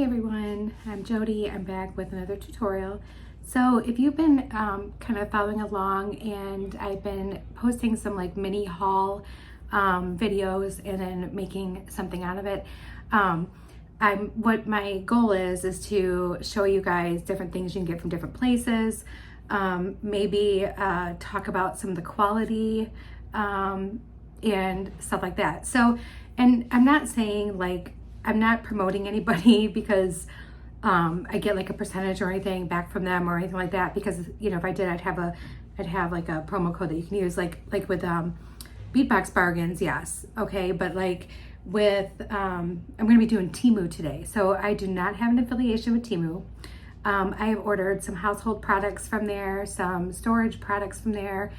Hey everyone, I'm Jody. I'm back with another tutorial. So if you've been kind of following along, and I've been posting some like mini haul videos and then making something out of it. What my goal is to show you guys different things you can get from different places. Maybe talk about some of the quality and stuff like that. So, and I'm not saying like, I'm not promoting anybody because I get like a percentage or anything back from them or anything like that, because you know, if I did, I'd have like a promo code that you can use, like with Beatbox bargains, yes, okay, but like with I'm going to be doing Teemu today, so I do not have an affiliation with Teemu. I have ordered some household products from there, some storage products from there,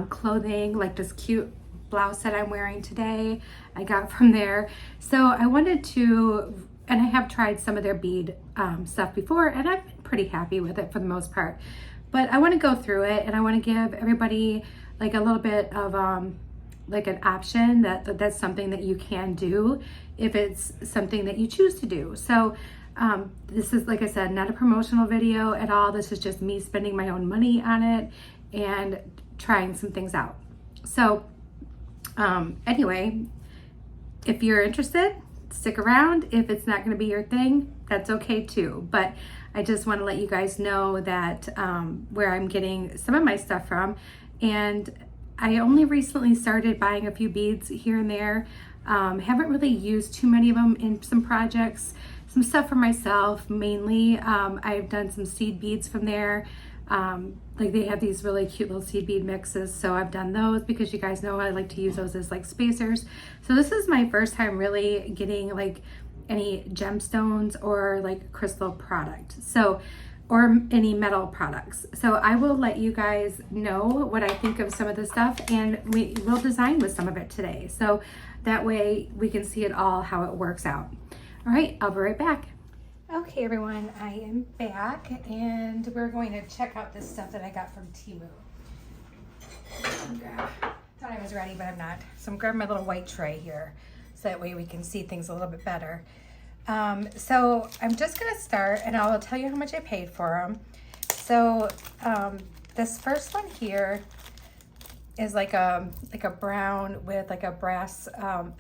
clothing like this cute blouse that I'm wearing today, I got from there. So I wanted to, and I have tried some of their bead stuff before, and I've been pretty happy with it for the most part. But I want to go through it, and I want to give everybody like a little bit of like an option that's something that you can do if it's something that you choose to do. So this is, like I said, not a promotional video at all. This is just me spending my own money on it and trying some things out. So anyway, if you're interested, stick around. If it's not going to be your thing, that's okay too. But I just want to let you guys know that where I'm getting some of my stuff from. And I only recently started buying a few beads here and there. Haven't really used too many of them in some projects. Some stuff for myself mainly. I've done some seed beads from there. Like they have these really cute little seed bead mixes, so I've done those because you guys know I like to use those as like spacers. So this is my first time really getting like any gemstones or like crystal product, so, or any metal products. So I will let you guys know what I think of some of this stuff, and we will design with some of it today, so that way we can see it all, how it works out. All right, I'll be right back. Okay everyone, I am back, and we're going to check out this stuff that I got from Teemu. Thought I was ready, but I'm not. So I'm grabbing my little white tray here, so that way we can see things a little bit better. So I'm just gonna start, and I'll tell you how much I paid for them. So this first one here is like a brown with like a brass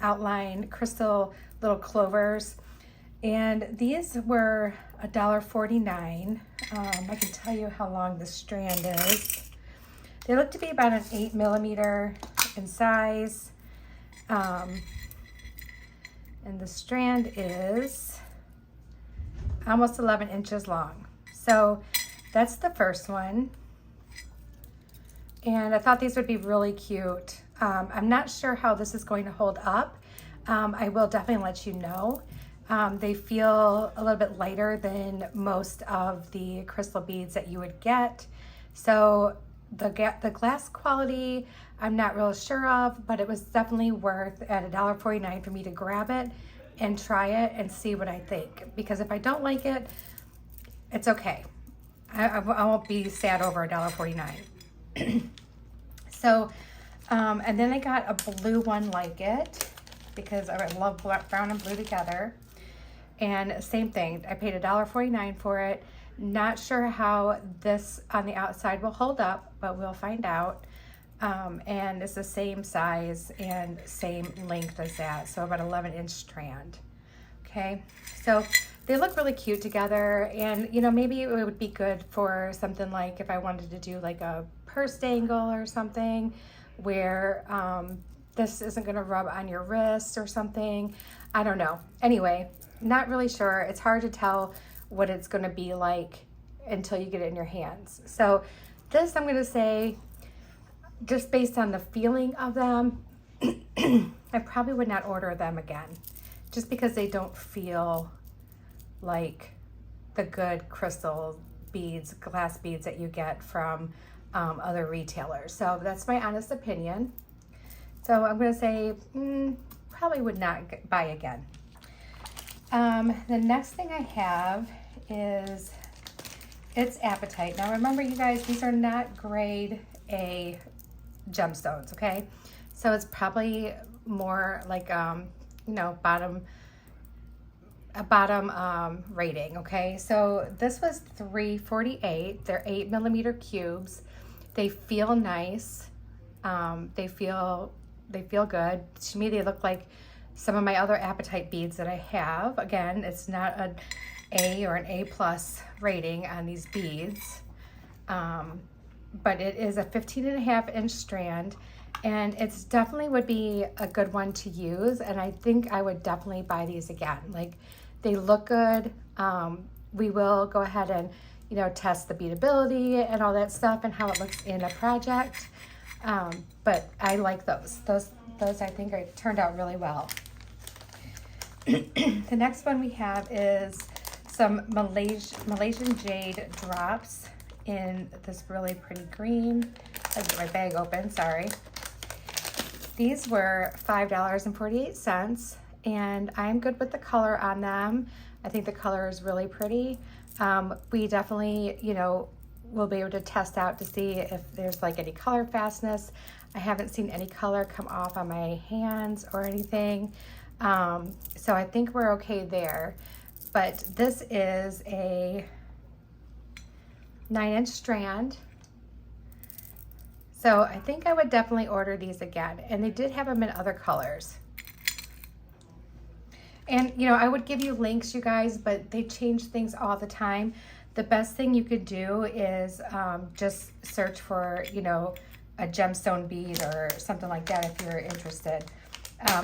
outline, crystal little clovers. And these were $1.49. I can tell you how long the strand is. They look to be about an 8 millimeter in size. And the strand is almost 11 inches long. So that's the first one. And I thought these would be really cute. I'm not sure how this is going to hold up. I will definitely let you know. They feel a little bit lighter than most of the crystal beads that you would get. So the glass quality, I'm not real sure of, but it was definitely worth at $1.49 for me to grab it and try it and see what I think. Because if I don't like it, it's okay. I won't be sad over $1.49. So, and then I got a blue one like it, because I love brown and blue together. And same thing, I paid $1.49 for it. Not sure how this on the outside will hold up, but we'll find out. And it's the same size and same length as that, so about 11-inch strand. Okay, so they look really cute together, and you know, maybe it would be good for something like if I wanted to do like a purse dangle or something, where this isn't gonna rub on your wrist or something. I don't know. Anyway, not really sure. It's hard to tell what it's gonna be like until you get it in your hands. So this, I'm gonna say, just based on the feeling of them, I probably would not order them again, just because they don't feel like the good crystal beads, glass beads that you get from other retailers. So that's my honest opinion. So I'm gonna say, probably would not buy again. The next thing I have is, it's Appetite. Now remember you guys, these are not grade A gemstones, okay? So it's probably more like, you know, bottom a bottom rating. Okay, so this was $3.48. They're 8mm cubes. They feel nice. They feel good. To me, they look like some of my other apatite beads that I have. Again, it's not an A or an A plus rating on these beads, but it is a 15.5-inch strand, and it's definitely would be a good one to use. And I think I would definitely buy these again. Like, they look good. We will go ahead and, you know, test the beadability and all that stuff and how it looks in a project. But I like those. Those I think turned out really well. The next one we have is some Malaysian jade drops in this really pretty green. I'll get my bag open, sorry. These were $5.48, and I'm good with the color on them. I think the color is really pretty. We definitely, you know, will be able to test out to see if there's like any color fastness. I haven't seen any color come off on my hands or anything. So I think we're okay there. But this is a 9-inch strand. So I think I would definitely order these again. And they did have them in other colors. And, you know, I would give you links, you guys, but they change things all the time. The best thing you could do is just search for, you know, a gemstone bead or something like that if you're interested.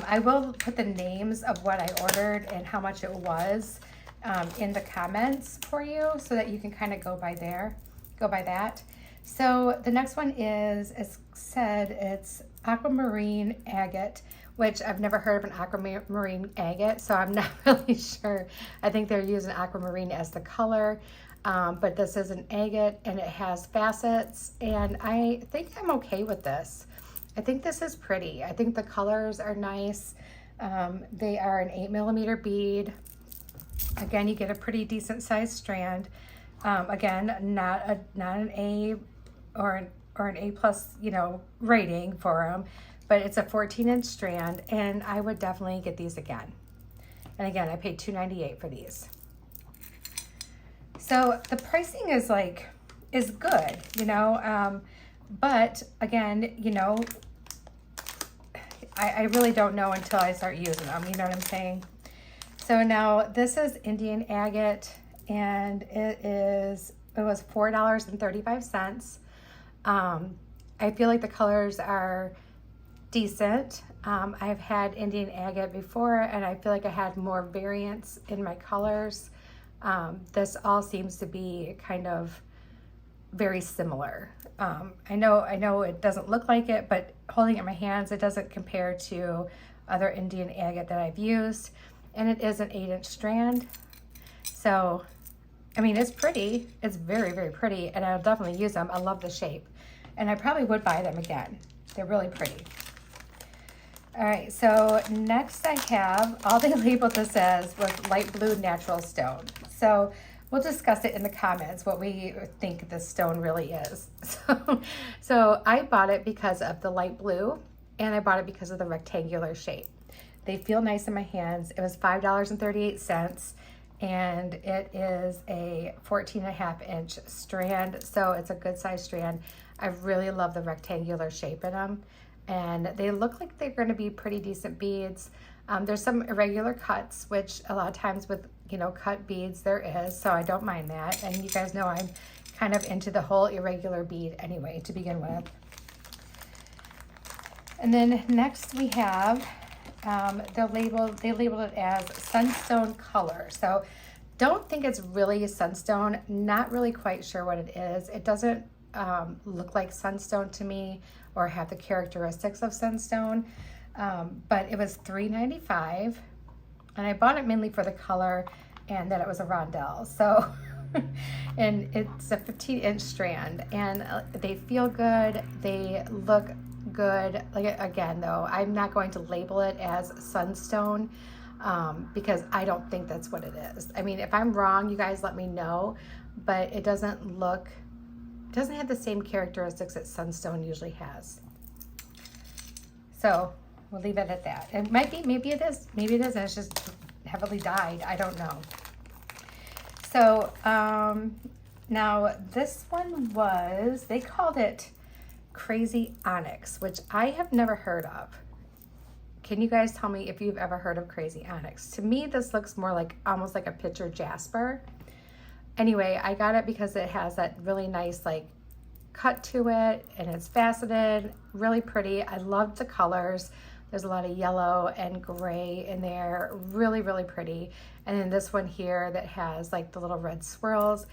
I will put the names of what I ordered and how much it was in the comments for you so that you can kind of go by that. So the next one is, as said, it's aquamarine agate, which I've never heard of an aquamarine agate, so I'm not really sure. I think they're using aquamarine as the color, but this is an agate and it has facets, and I think I'm okay with this. I think this is pretty. I think the colors are nice. They are an 8mm bead. Again, you get a pretty decent sized strand. Again, not an A or an A plus, you know, rating for them, but it's a 14-inch strand, and I would definitely get these again. And again, I paid $2.98 for these. So the pricing is good, you know, but again, you know, I really don't know until I start using them, you know what I'm saying? So now this is Indian agate, and it was $4.35. I feel like the colors are decent. I've had Indian agate before, and I feel like I had more variance in my colors. This all seems to be kind of very similar. I know it doesn't look like it, but holding it in my hands, it doesn't compare to other Indian agate that I've used. And it is an 8-inch strand. So, I mean, it's pretty. It's very, very pretty, and I'll definitely use them. I love the shape, and I probably would buy them again. They're really pretty. All right, so next I have, all they labeled this as was light blue natural stone. So we'll discuss it in the comments, what we think this stone really is. So I bought it because of the light blue, and I bought it because of the rectangular shape. They feel nice in my hands. It was $5.38, and it is a 14.5-inch strand, so it's a good size strand. I really love the rectangular shape in them, and they look like they're going to be pretty decent beads. There's some irregular cuts, which a lot of times with, you know, cut beads there is, so I don't mind that. And you guys know I'm kind of into the whole irregular bead anyway to begin with. And then next we have, they labeled it as sunstone color. So don't think it's really a sunstone. Not really quite sure what it is. It doesn't look like sunstone to me or have the characteristics of sunstone. But it was $3.95, and I bought it mainly for the color and that it was a rondelle. So, and it's a 15-inch strand, and they feel good. They look good. Like, again, though, I'm not going to label it as sunstone because I don't think that's what it is. I mean, if I'm wrong, you guys let me know, but it doesn't have the same characteristics that sunstone usually has. So we'll leave it at that. It might be, maybe it is, and it's just heavily dyed. I don't know. So now this one was, they called it Crazy Onyx, which I have never heard of. Can you guys tell me if you've ever heard of Crazy Onyx? To me, this looks more like almost like a picture jasper. Anyway, I got it because it has that really nice like cut to it, and it's faceted, really pretty. I loved the colors. There's a lot of yellow and gray in there, really, really pretty. And then this one here that has like the little red swirls.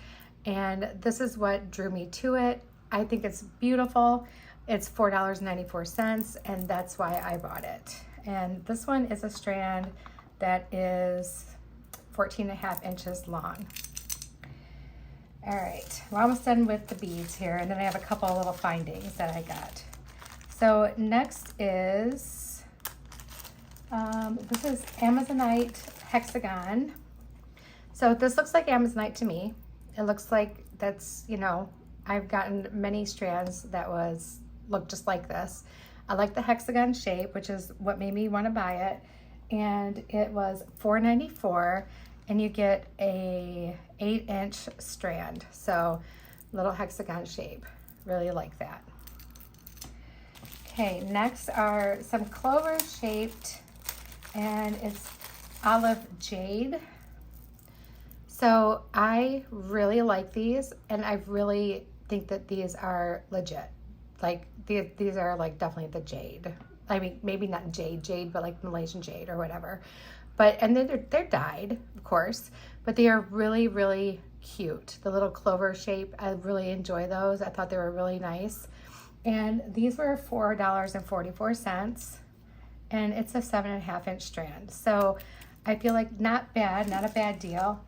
And this is what drew me to it. I think it's beautiful. It's $4.94, and that's why I bought it. And this one is a strand that is 14.5 inches long. All right, we're almost done with the beads here, and then I have a couple of little findings that I got. So next is, this is Amazonite hexagon. So this looks like Amazonite to me. It looks like that's, you know, I've gotten many strands that look just like this. I like the hexagon shape, which is what made me want to buy it. And it was $4.94, and you get a 8-inch strand. So little hexagon shape, really like that. Okay, next are some clover shaped, and it's olive jade. So I really like these, and I really think that these are legit. Like these are like definitely the jade. I mean, maybe not jade, but like Malaysian jade or whatever. But, and then they're dyed, of course, but they are really, really cute. The little clover shape, I really enjoy those. I thought they were really nice. And these were $4.44, and it's a 7.5-inch strand. So I feel like not bad, not a bad deal.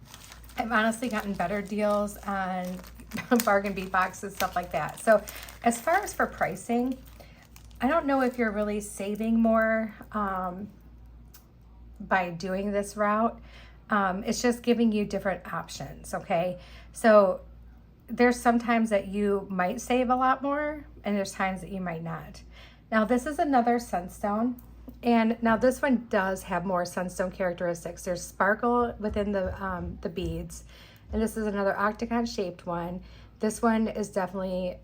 I've honestly gotten better deals on bargain bead boxes, stuff like that. So as far as for pricing, I don't know if you're really saving more by doing this route. It's just giving you different options, okay? So there's some times that you might save a lot more, and there's times that you might not. Now this is another sunstone, and now this one does have more sunstone characteristics. There's sparkle within the beads, and this is another octagon shaped one. This one is definitely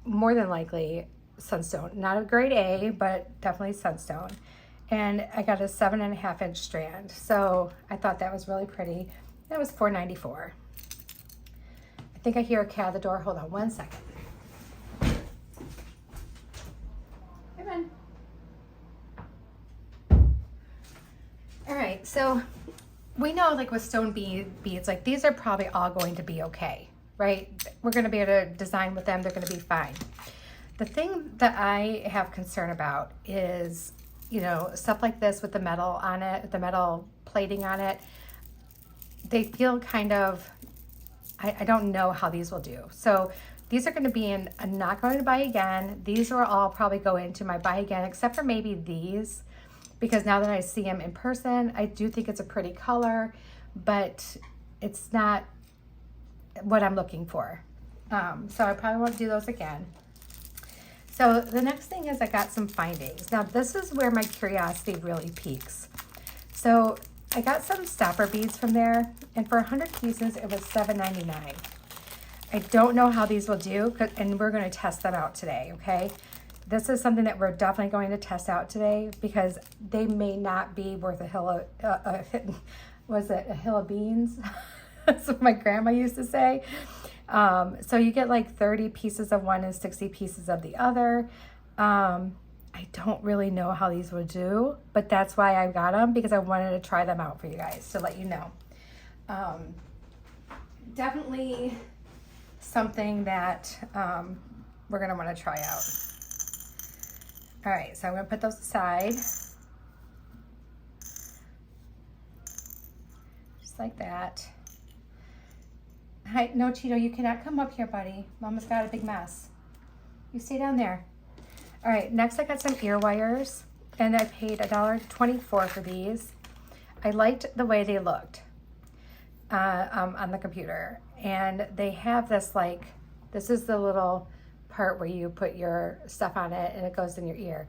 more than likely sunstone. Not a grade A, but definitely sunstone. And I got a 7.5-inch strand. So I thought that was really pretty. That was $4.94. I think I hear a cat at the door. Hold on one second. Come on. All right, so we know like with stone beads, like these are probably all going to be okay, right? We're gonna be able to design with them, they're gonna be fine. The thing that I have concern about is, you know, stuff like this with the metal on it, the metal plating on it, they feel kind of, I don't know how these will do. So these are gonna be in, I'm not going to buy again. These will all probably go into my buy again, except for maybe these, because now that I see them in person, I do think it's a pretty color, but it's not what I'm looking for. So I probably won't do those again. So the next thing is I got some findings. Now this is where my curiosity really peaks. So I got some stopper beads from there, and for 100 pieces, it was $7.99. I don't know how these will do, and we're gonna test them out today, okay? This is something that we're definitely going to test out today, because they may not be worth a hill of, was it a hill of beans? That's what my grandma used to say. So you get like 30 pieces of one and 60 pieces of the other. I don't really know how these would do, but that's why I got them, because I wanted to try them out for you guys to let you know. Definitely something that we're gonna wanna try out. All right, so I'm gonna put those aside. Just like that. Hi, no, Cheeto, you cannot come up here, buddy. Mama's got a big mess. You stay down there. All right, next I got some ear wires, and I paid $1.24 for these. I liked the way they looked on the computer. And they have this like, this is the little part where you put your stuff on it and it goes in your ear.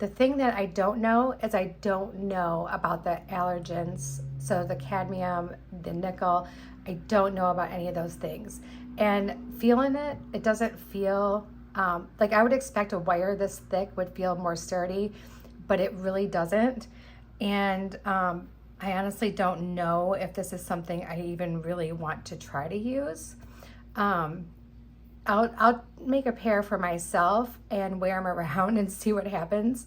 The thing that I don't know is I don't know about the allergens. So the cadmium, the nickel, I don't know about any of those things. And feeling it, it doesn't feel, like I would expect a wire this thick would feel more sturdy, but it really doesn't. And I honestly don't know if this is something I even really want to try to use. I'll make a pair for myself and wear them around and see what happens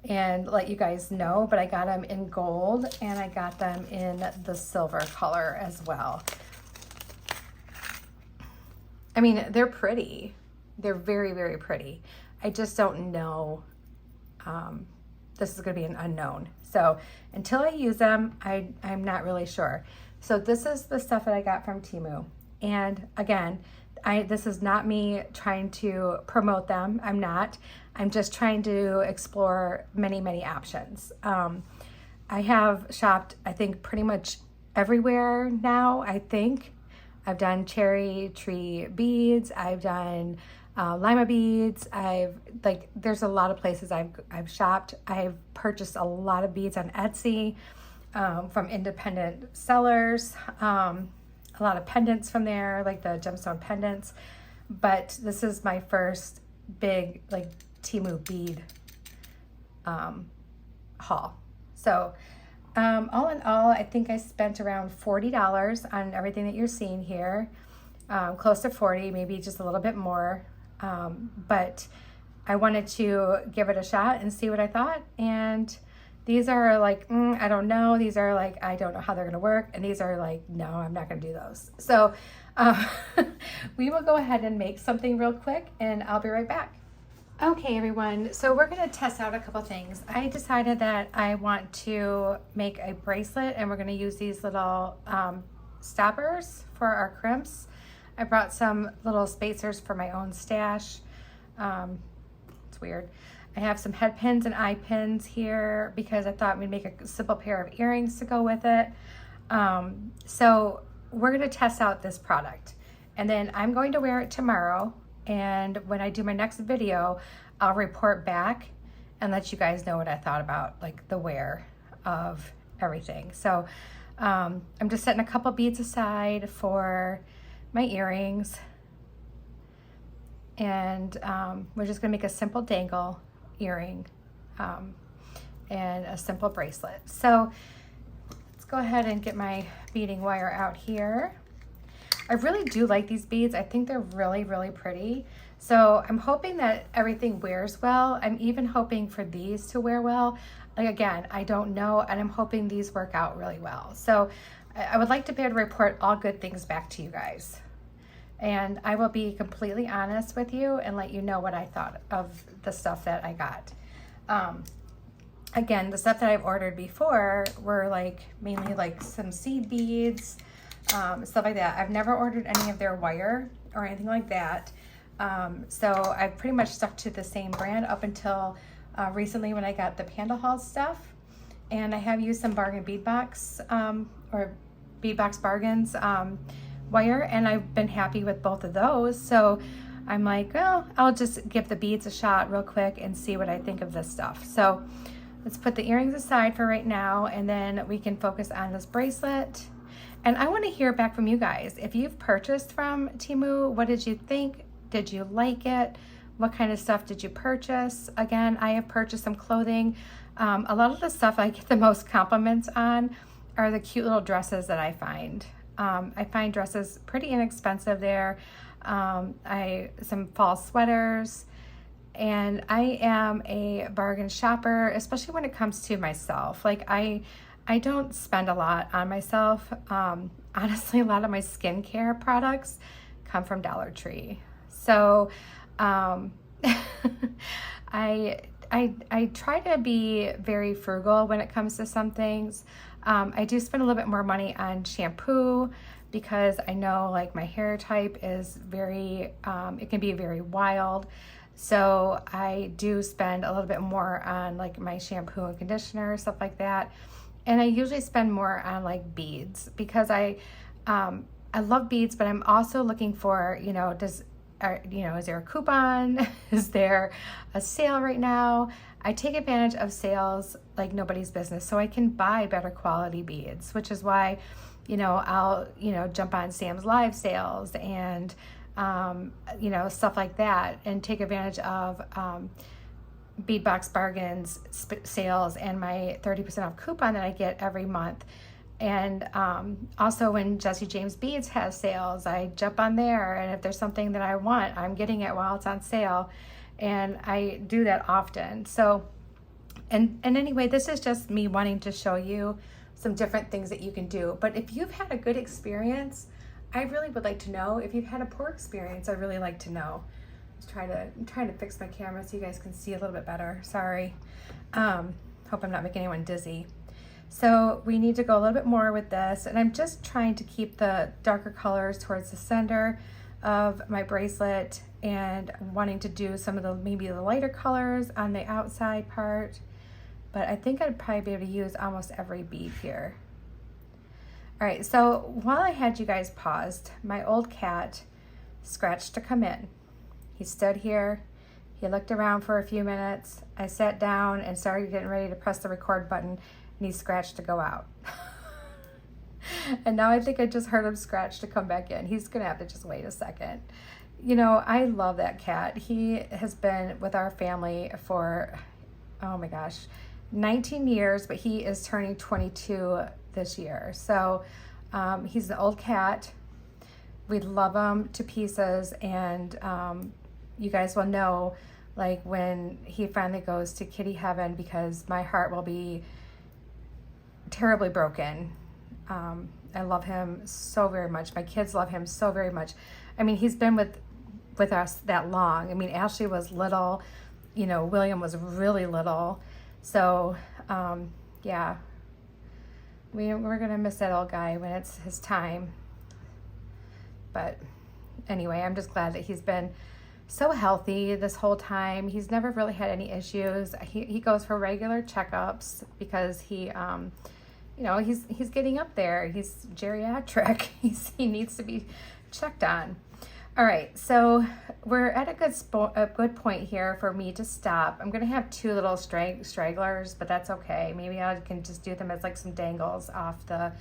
and let you guys know. But I got them in gold and I got them in the silver color as well. I mean, they're pretty. They're very, very pretty. I just don't know. This is going to be an unknown. So until I use them, I'm not really sure. So this is the stuff that I got from Temu. And again, this is not me trying to promote them. I'm not. I'm just trying to explore many, many options. I have shopped, I think, pretty much everywhere now, I think. I've done cherry tree beads. I've done lima beads. There's a lot of places I've shopped. I've purchased a lot of beads on Etsy from independent sellers. A lot of pendants from there, like the gemstone pendants. But this is my first big like Temu bead haul. So all in all, I think I spent around $40 on everything that you're seeing here. Close to 40, maybe just a little bit more. But I wanted to give it a shot and see what I thought. And these are like, I don't know. These are like, I don't know how they're going to work. And these are like, no, I'm not going to do those. So we will go ahead and make something real quick and I'll be right back. Okay, everyone. So we're going to test out a couple things. I decided that I want to make a bracelet and we're going to use these little stoppers for our crimps. I brought some little spacers for my own stash. It's weird. I have some head pins and eye pins here because I thought we'd make a simple pair of earrings to go with it. So we're going to test out this product and then I'm going to wear it tomorrow. And when I do my next video, I'll report back and let you guys know what I thought about like the wear of everything. So I'm just setting a couple beads aside for my earrings. And we're just gonna make a simple dangle earring and a simple bracelet. So let's go ahead and get my beading wire out here. I really do like these beads. I think they're really, really pretty. So I'm hoping that everything wears well. I'm even hoping for these to wear well. Like again, I don't know, and I'm hoping these work out really well. So I would like to be able to report all good things back to you guys. And I will be completely honest with you and let you know what I thought of the stuff that I got. Again, the stuff that I've ordered before were like mainly like some seed beads, stuff like that. I've never ordered any of their wire or anything like that. So I've pretty much stuck to the same brand up until recently when I got the Panda Haul stuff. And I have used some Bargain Bead Box or Bead Box Bargains wire, and I've been happy with both of those. So I'm like, well, I'll just give the beads a shot real quick and see what I think of this stuff. So let's put the earrings aside for right now, and then we can focus on this bracelet. And I want to hear back from you guys. If you've purchased from Temu, what did you think? Did you like it? What kind of stuff did you purchase? Again, I have purchased some clothing. A lot of the stuff I get the most compliments on are the cute little dresses that I find. I find dresses pretty inexpensive there. Some fall sweaters, and I am a bargain shopper, especially when it comes to myself. Like I don't spend a lot on myself. Honestly, a lot of my skincare products come from Dollar Tree. So I try to be very frugal when it comes to some things. I do spend a little bit more money on shampoo because I know like my hair type is very, it can be very wild. So I do spend a little bit more on like my shampoo and conditioner, stuff like that. And I usually spend more on like beads because I love beads, but I'm also looking for, is there a coupon? Is there a sale right now? I take advantage of sales like nobody's business so I can buy better quality beads, which is why, I'll, jump on Sam's live sales and, stuff like that, and take advantage of Bead Box Bargains sales and my 30% off coupon that I get every month. And also when Jesse James Beads has sales, I jump on there, and if there's something that I want, I'm getting it while it's on sale, and I do that often. So, and anyway, this is just me wanting to show you some different things that you can do. But if you've had a good experience, I really would like to know. If you've had a poor experience, I'd really like to know. I'm trying to fix my camera so you guys can see a little bit better. Sorry. Hope I'm not making anyone dizzy. So we need to go a little bit more with this, and I'm just trying to keep the darker colors towards the center of my bracelet, and wanting to do some of maybe the lighter colors on the outside part. But I think I'd probably be able to use almost every bead here. All right, so while I had you guys paused, my old cat scratched to come in. He stood here, he looked around for a few minutes. I sat down and started getting ready to press the record button, and he scratched to go out. And now I think I just heard him scratch to come back in. He's gonna have to just wait a second. I love that cat. He has been with our family for, oh my gosh, 19 years, but he is turning 22 this year. So he's an old cat. We love him to pieces, and you guys will know, like, when he finally goes to kitty heaven, because my heart will be terribly broken. I love him so very much. My kids love him so very much. I mean, he's been with us that long. I mean, Ashley was little, William was really little. So, yeah, we're going to miss that old guy when it's his time. But anyway, I'm just glad that he's been so healthy this whole time. He's never really had any issues. He goes for regular checkups because he he's getting up there. He's geriatric. He needs to be checked on. All right, so we're at a good point here for me to stop. I'm gonna have two little stragglers, but that's okay. Maybe I can just do them as like some dangles off the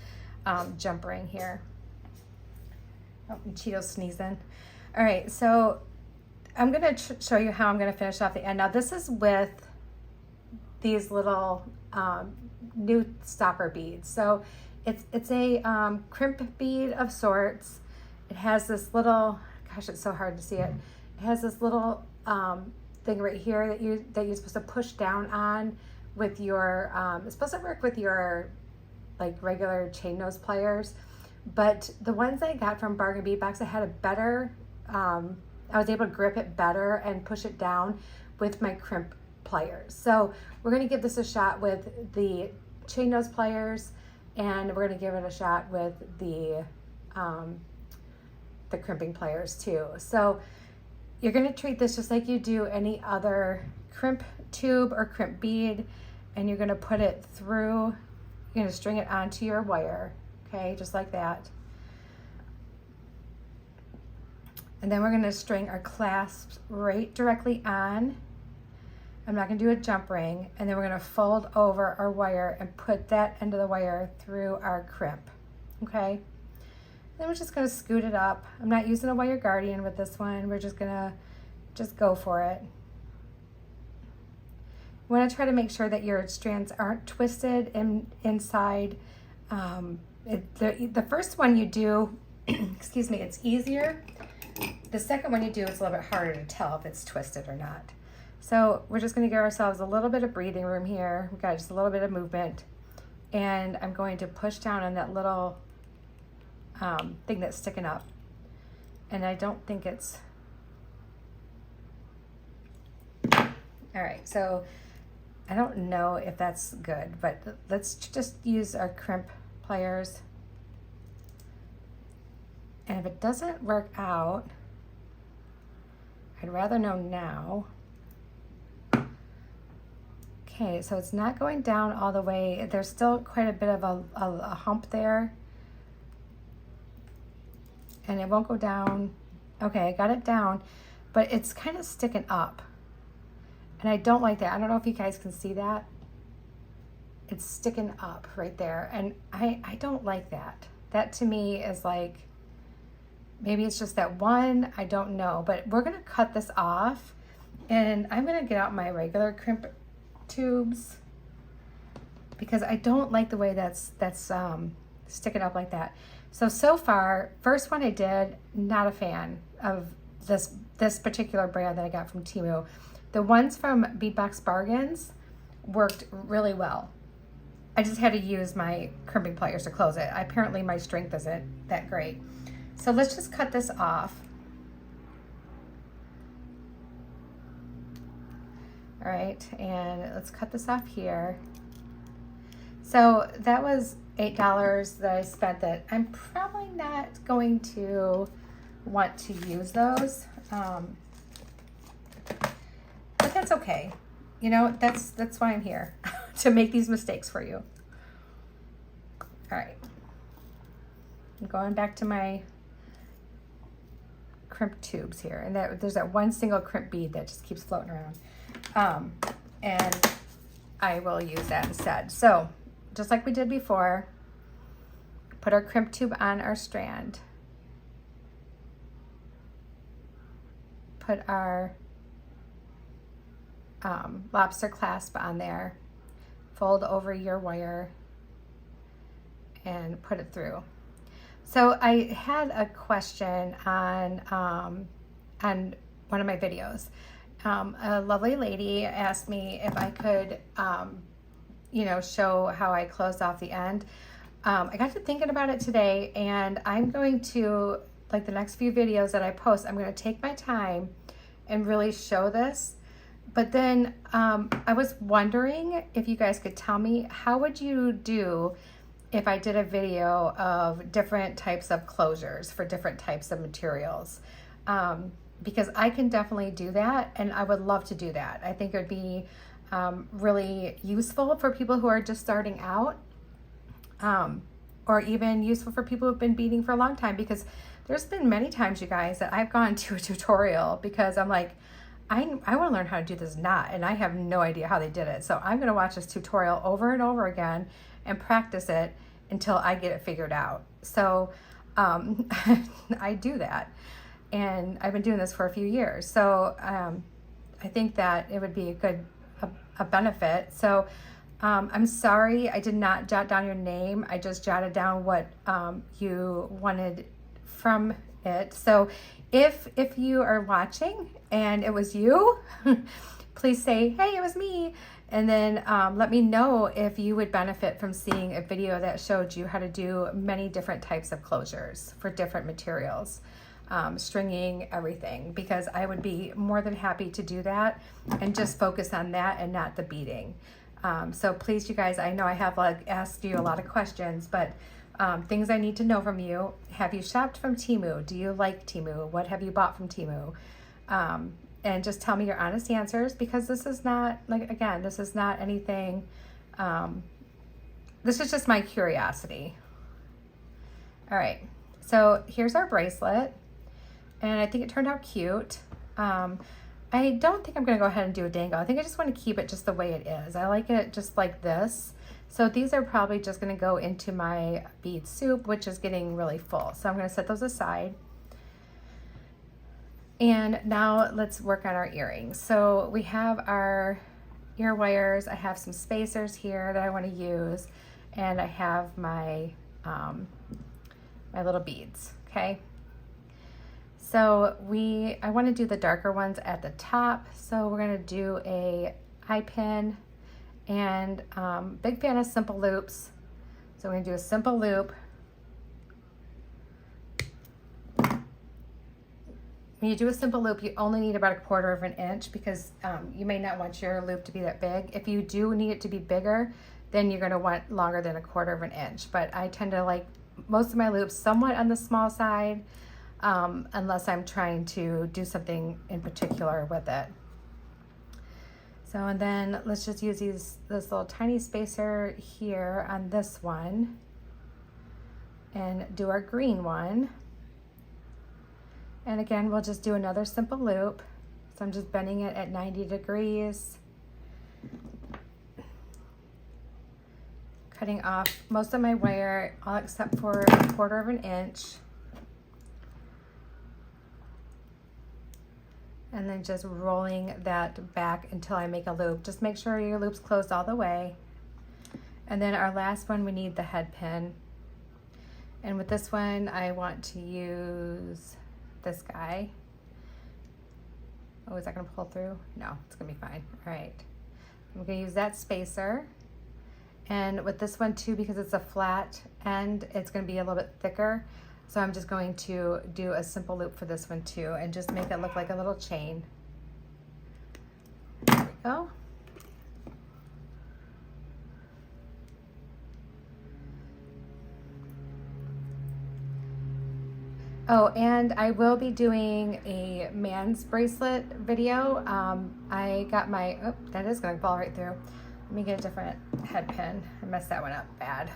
jump ring here. Oh, Cheeto's sneezing. All right, so I'm gonna show you how I'm gonna finish off the end. Now this is with these little new stopper beads. So it's a crimp bead of sorts. It has this little, gosh, it's so hard to see it. It has this little thing right here that you're supposed to push down on with your, it's supposed to work with your like regular chain nose pliers. But the ones I got from Bargain Bead Box, I had a better, I was able to grip it better and push it down with my crimp pliers. So we're gonna give this a shot with the chain nose pliers, and we're gonna give it a shot with the crimping pliers too. So you're gonna treat this just like you do any other crimp tube or crimp bead, and you're gonna put it through, you're gonna string it onto your wire, okay, just like that. And then we're gonna string our clasps right directly on. I'm not gonna do a jump ring, and then we're gonna fold over our wire and put that end of the wire through our crimp, okay? Then we're just gonna scoot it up. I'm not using a wire guardian with this one. We're just gonna go for it. You wanna try to make sure that your strands aren't twisted inside. The first one you do, excuse me, it's easier. The second one you do, it's a little bit harder to tell if it's twisted or not. So we're just gonna give ourselves a little bit of breathing room here. We've got just a little bit of movement. And I'm going to push down on that little thing that's sticking up. And I don't think it's, all right, so I don't know if that's good, but let's just use our crimp pliers. And if it doesn't work out, I'd rather know now. Okay, so it's not going down all the way. There's still quite a bit of a hump there. And it won't go down. Okay, I got it down, but it's kind of sticking up. And I don't like that. I don't know if you guys can see that. It's sticking up right there. And I don't like that. That to me is like, maybe it's just that one, I don't know. But we're gonna cut this off, and I'm gonna get out my regular crimp tubes because I don't like the way that's sticking up like that. So far, first one I did, not a fan of this particular brand that I got from Teemu. The ones from Beadbox Bargains worked really well. I just had to use my crimping pliers to close it. Apparently my strength isn't that great. So let's just cut this off. All right, and let's cut this off here. So that was $8 that I spent that I'm probably not going to want to use those. But that's okay. You know, that's why I'm here, to make these mistakes for you. All right. I'm going back to my crimp tubes here. And there's that one single crimp bead that just keeps floating around. And I will use that instead. So just like we did before, put our crimp tube on our strand. Put our lobster clasp on there, fold over your wire, and put it through. So I had a question on one of my videos. A lovely lady asked me if I could, you know, show how I closed off the end. I got to thinking about it today, and I'm going to, like the next few videos that I post, I'm going to take my time and really show this. But then I was wondering if you guys could tell me, how would you do if I did a video of different types of closures for different types of materials? Because I can definitely do that, and I would love to do that. I think it would be really useful for people who are just starting out, or even useful for people who've been beading for a long time, because there's been many times, you guys, that I've gone to a tutorial because I'm like, I want to learn how to do this knot, and I have no idea how they did it. So I'm going to watch this tutorial over and over again and practice it until I get it figured out. So I do that, and I've been doing this for a few years. So I think that it would be a benefit. So I'm sorry I did not jot down your name. I just jotted down what you wanted from it. So if you are watching and it was you, please say, hey, it was me. And then let me know if you would benefit from seeing a video that showed you how to do many different types of closures for different materials, stringing, everything, because I would be more than happy to do that and just focus on that and not the beading. So please, you guys, I know I have asked you a lot of questions, but things I need to know from you. Have you shopped from Teemu? Do you like Teemu? What have you bought from Teemu? And just tell me your honest answers, because this is not, like, again, this is not anything, this is just my curiosity. All right, so here's our bracelet, and I think it turned out cute. I don't think I'm gonna go ahead and do a dangle. I think I just want to keep it just the way it is. I like it just like this. So these are probably just gonna go into my bead soup, which is getting really full. So I'm gonna set those aside. And now let's work on our earrings. So we have our ear wires. I have some spacers here that I want to use, and I have my my little beads. Okay. So I want to do the darker ones at the top. So we're gonna do a eye pin, and big fan of simple loops. So we're gonna do a simple loop. When you do a simple loop, you only need about 1/4 of an inch, because you may not want your loop to be that big. If you do need it to be bigger, then you're gonna want longer than 1/4 of an inch. But I tend to like most of my loops somewhat on the small side, unless I'm trying to do something in particular with it. So, and then let's just use this little tiny spacer here on this one, and do our green one. And again, we'll just do another simple loop. So I'm just bending it at 90 degrees. Cutting off most of my wire, all except for 1/4 of an inch. And then just rolling that back until I make a loop. Just make sure your loop's closed all the way. And then our last one, we need the head pin. And with this one, I want to use this guy. Oh, is that gonna pull through? No, it's gonna be fine. All right, I'm gonna use that spacer. And with this one too, because it's a flat end, it's gonna be a little bit thicker. So I'm just going to do a simple loop for this one too, and just make it look like a little chain. There we go. Oh, and I will be doing a man's bracelet video. I got my, oh, that is gonna fall right through. Let me get a different head pin. I messed that one up bad.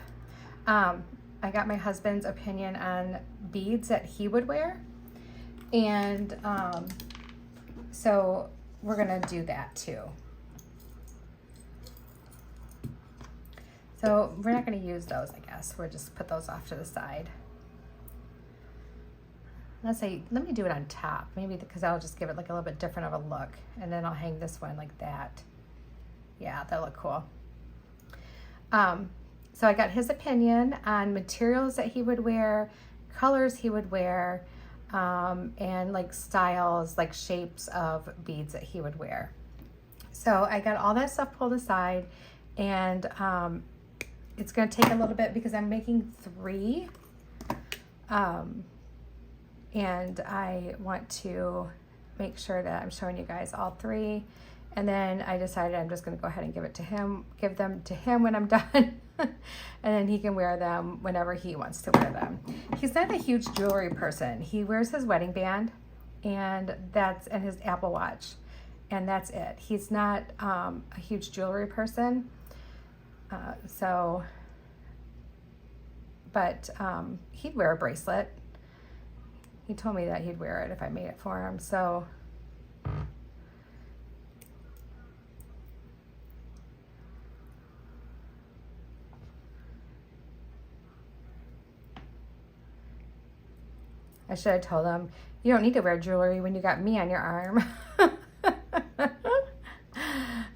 I got my husband's opinion on beads that he would wear. And so we're gonna do that too. So we're not gonna use those, I guess. We'll just put those off to the side. Let's say, let me do it on top, maybe because I'll just give it like a little bit different of a look. And then I'll hang this one like that. Yeah, that'll look cool. So I got his opinion on materials that he would wear, colors he would wear, and like styles, like shapes of beads that he would wear. So I got all that stuff pulled aside, and it's gonna take a little bit because I'm making 3. And I want to make sure that I'm showing you guys all 3. And then I decided I'm just going to go ahead and give them to him when I'm done. And then he can wear them whenever he wants to wear them. He's not a huge jewelry person. He wears his wedding band and his Apple Watch, and that's it. He's not a huge jewelry person. But he'd wear a bracelet. He told me that he'd wear it if I made it for him. So I should have told him, you don't need to wear jewelry when you got me on your arm.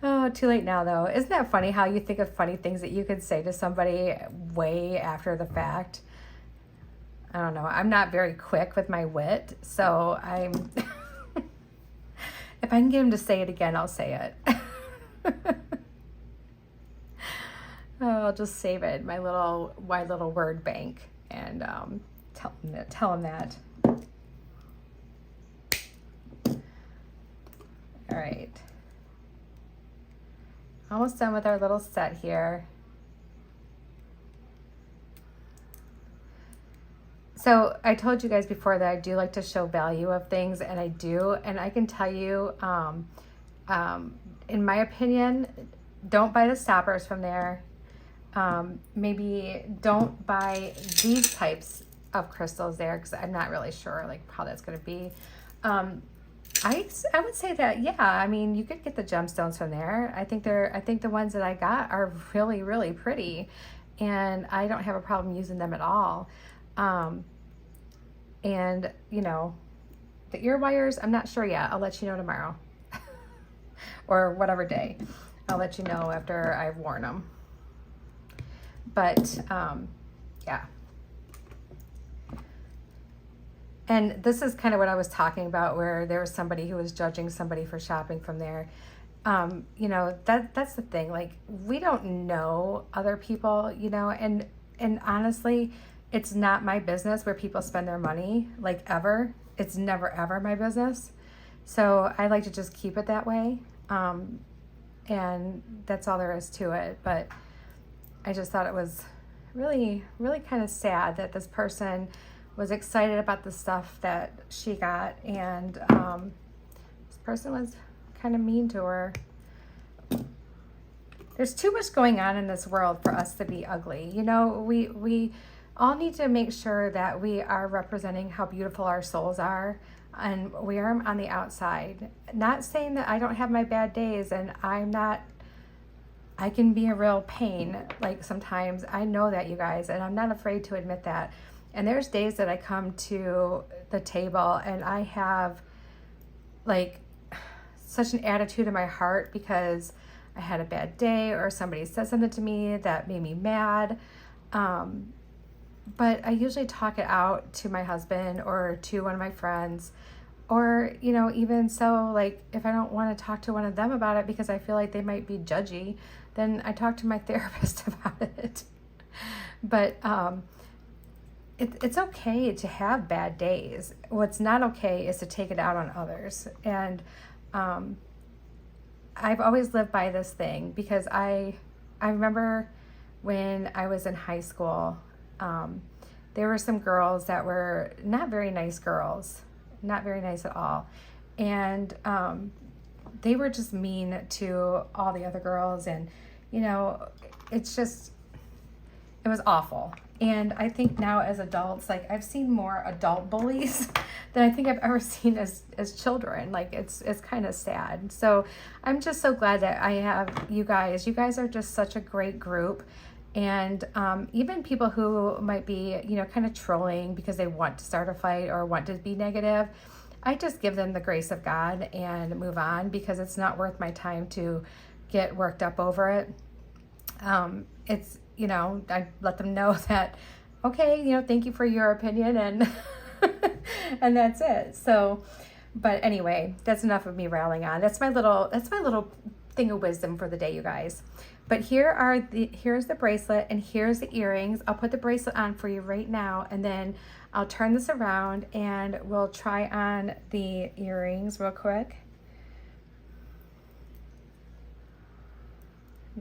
Oh, too late now though. Isn't that funny how you think of funny things that you could say to somebody way after the fact? I don't know. I'm not very quick with my wit, so I'm if I can get him to say it again, I'll say it. Oh, I'll just save it in my little word bank and tell him that. All right. Almost done with our little set here. So I told you guys before that I do like to show value of things, and I do. And I can tell you, in my opinion, don't buy the stoppers from there. Maybe don't buy these types of crystals there because I'm not really sure like how that's going to be. I would say that, yeah, I mean, you could get the gemstones from there. I think the ones that I got are really, really pretty, and I don't have a problem using them at all. And you know, the ear wires, I'm not sure yet. I'll let you know tomorrow or whatever day. I'll let you know after I've worn them. But yeah. And this is kind of what I was talking about, where there was somebody who was judging somebody for shopping from there. You know, that's the thing. Like, we don't know other people, you know, and honestly, it's not my business where people spend their money, like, ever. It's never, ever my business. So I like to just keep it that way. And that's all there is to it. But I just thought it was really, really kind of sad that this person was excited about the stuff that she got, and this person was kind of mean to her. There's too much going on in this world for us to be ugly. You know, we all need to make sure that we are representing how beautiful our souls are. and wear them on the outside. Not saying that I don't have my bad days, and I can be a real pain, like sometimes. I know that, you guys, and I'm not afraid to admit that. And there's days that I come to the table and I have like such an attitude in my heart because I had a bad day or somebody said something to me that made me mad. But I usually talk it out to my husband or to one of my friends, or, you know, even so, like if I don't want to talk to one of them about it because I feel like they might be judgy, then I talk to my therapist about it. But it's okay to have bad days. What's not okay is to take it out on others. And I've always lived by this thing because I remember when I was in high school, there were some girls that were not very nice girls, not very nice at all. And they were just mean to all the other girls. And, you know, it was awful. And I think now as adults, like I've seen more adult bullies than I think I've ever seen as children. Like it's kind of sad. So I'm just so glad that I have you guys. You guys are just such a great group. And even people who might be, you know, kind of trolling because they want to start a fight or want to be negative, I just give them the grace of God and move on, because it's not worth my time to get worked up over it. It's, you know, I let them know that, okay, you know, thank you for your opinion, and and that's it. So, but anyway, that's enough of me rattling on. That's my little thing of wisdom for the day, you guys. But here's the bracelet and here's the earrings. I'll put the bracelet on for you right now, and then I'll turn this around and we'll try on the earrings real quick.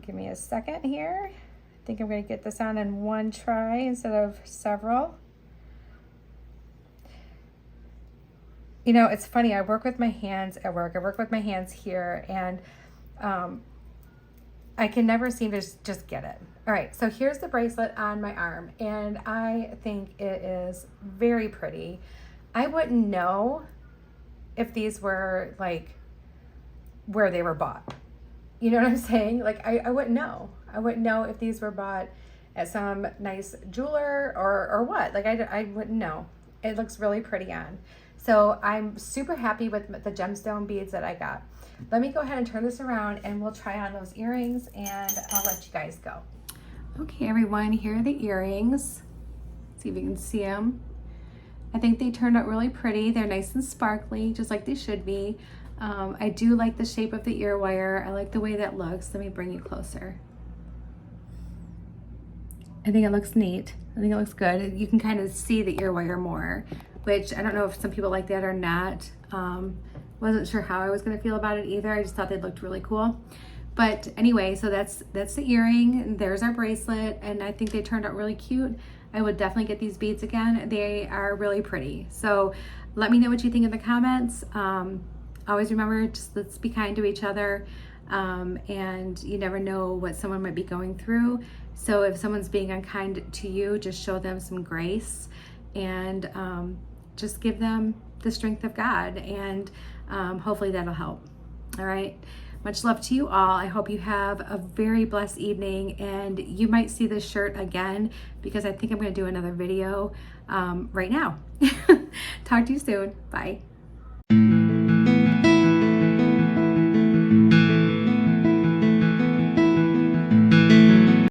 Give me a second here. I think I'm going to get this on in one try instead of several. You know, it's funny. I work with my hands at work. I work with my hands here, and I can never seem to just get it. All right, so here's the bracelet on my arm, and I think it is very pretty. I wouldn't know if these were like where they were bought. You know what I'm saying? Like I wouldn't know. I wouldn't know if these were bought at some nice jeweler or what. Like I wouldn't know. It looks really pretty on. So I'm super happy with the gemstone beads that I got. Let me go ahead and turn this around and we'll try on those earrings, and I'll let you guys go. Okay, everyone, here are the earrings. See if you can see them. I think they turned out really pretty. They're nice and sparkly, just like they should be. I do like the shape of the ear wire. I like the way that looks. Let me bring you closer. I think it looks neat. I think it looks good. You can kind of see the ear wire more, which I don't know if some people like that or not. Wasn't sure how I was gonna feel about it either. I just thought they looked really cool. But anyway, so that's the earring. There's our bracelet, and I think they turned out really cute. I would definitely get these beads again. They are really pretty. So let me know what you think in the comments. Always remember, just let's be kind to each other. And you never know what someone might be going through. So if someone's being unkind to you, just show them some grace, and just give them the strength of God, and hopefully that'll help. All right. Much love to you all. I hope you have a very blessed evening, and you might see this shirt again because I think I'm going to do another video right now. Talk to you soon. Bye.